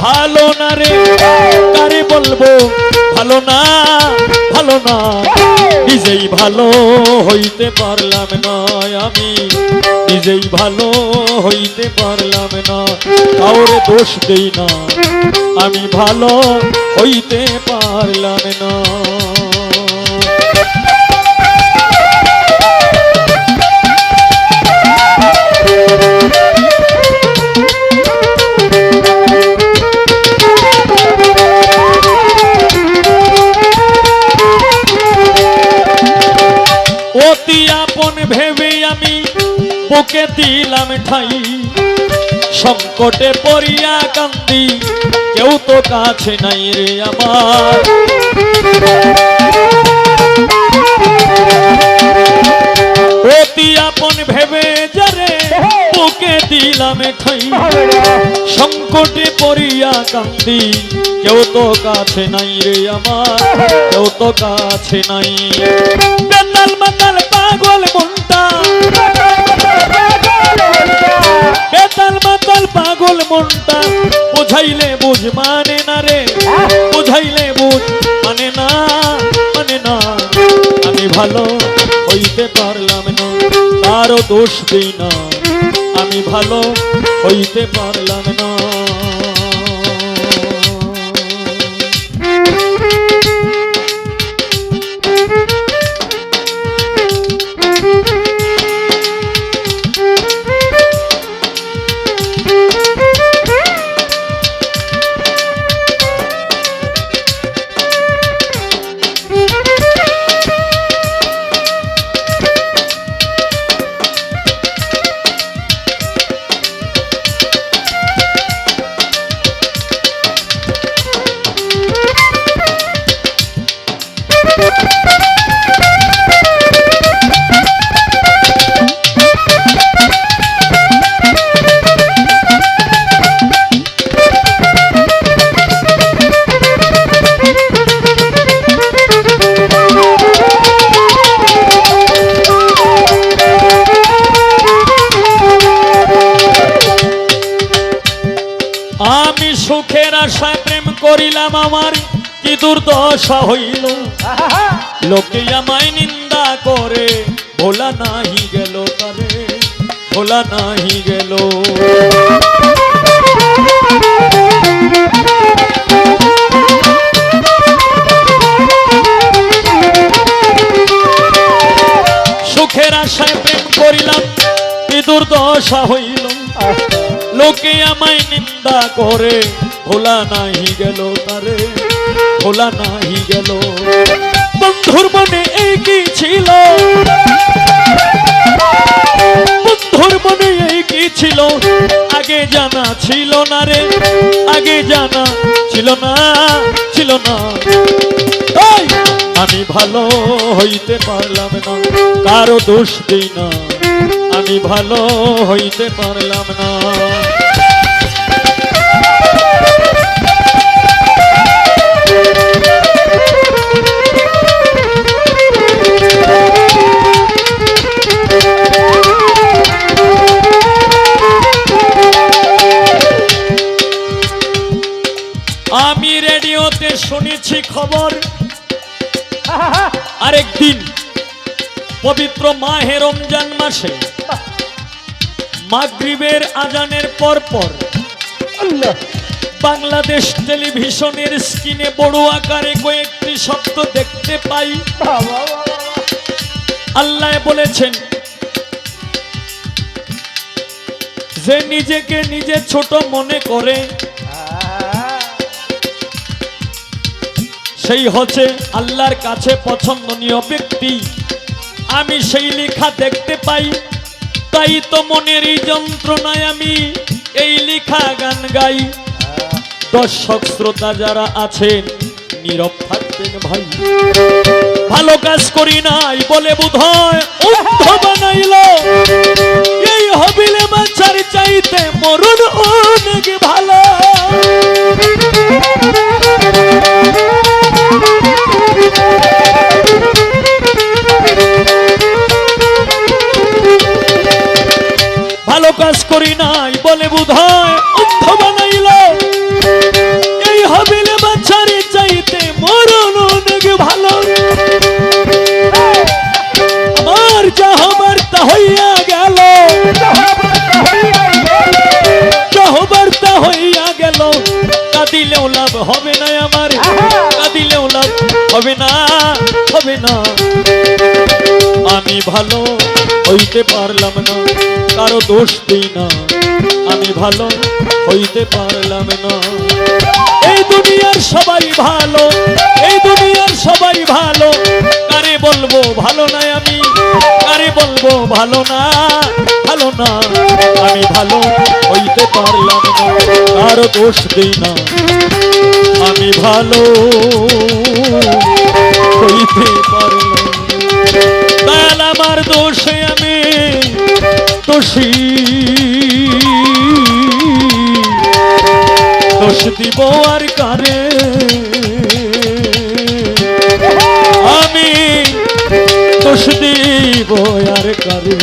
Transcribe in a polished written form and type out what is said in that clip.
ভালো না রে, কারে বলবো ভালো না, ভালো না। নিজেই ভালো হইতে পারলাম না, আমি নিজেই ভালো হইতে পারলাম না। কাউরে দোষ দেই না, আমি ভালো হইতে পারলাম না। অতি আপন ভেবে আমি বুকে দিলাম ঠাই, সংকটে পড়িয়া কান্দি কেউ তো কাছে নাই রে আমার। অতি আপন ভেবে যারে বুকে দিলাম ঠাই, সংকটে পড়িয়া কান্দি কেউ তো কাছে নাই রে আমার, কেউ তো কাছে নাই। বেতাল মাতাল পাগল মনটা, বেতাল মাতাল পাগল মনটা, বুঝাইলে বুঝ মানে না রে, বুঝাইলে বুঝ মানে না, মানে না। আমি ভালো হইতে পারলাম না, কারো দোষ দিই না, আমি ভালো হইতে পারলাম না। আমি সুখের আশায় প্রেম করিলাম, আমার কি দুর্দশা হইল। লোকে আমায় নিন্দা করে, ভোলা নাহি গেল তারে, ভোলা নাহি গেল। সুখের আশায় প্রেম করিলাম, কি দুর্দশা হইল। লোকে আমায় নিন্দা করে, ভোলা নাহি গেল তারে, ভোলা নাহি গেল। বন্ধুর মনে এই কি ছিল, বন্ধুর মনে এই কি ছিল, আগে জানা ছিল না রে, আগে জানা ছিল না, ছিল না। আমি ভালো হইতে পারলাম না, কারো দোষ দিই না, আমি ভালো হইতে পারলাম না। আমি রেডিওতে শুনেছি খবর, আরেকদিন পবিত্র মাহে রমজান মাসে মাগরিবের আজানের পর পর বাংলাদেশ টেলিভিশনের স্ক্রিনে বড় আকারে কয়েকটি শব্দ দেখতে পাই। আল্লাহ বলেছেন, যে নিজেকে নিজে ছোট মনে করে সেই হচ্ছে আল্লাহর কাছে পছন্দনীয় ব্যক্তি। আমি সেই লেখা দেখতে পাই, তাই তো মনের এই যন্ত্রণায় আমি এই লেখা গান গাই। দর্শক শ্রোতা যারা আছেন নীরব থাকবেন ভাই, ভালো কাজ করি নাই বলে বোধহয় অন্ধ বানাইল। এই হবিলে বাঁচার চাইতে মরণ অনেক ভালো। ভালো কাজ করি নাই বলে বোধহয় অন্ধ বানাইল। হবে না আমার, কাঁদিলেও লাভ হবে না, হবে না। আমি ভালো হইতে পারলাম না, কারো দোষ দিই না, আমি ভালো হইতে পারলাম না। এই দুনিয়ার সবাই ভালো, এই দুনিয়ার সবাই ভালো, কারে বলবো ভালো না আমি, কারে বলবো ভালো না, ভালো না। আমি ভালো হইতে পারলাম না, কারো দোষ দিই না, আমি ভালো হইতে পারলাম। তাহলে আমার দোষে আমি দোষী, দোষ দিব আর কারে, আমি দোষ দিব আর কারে।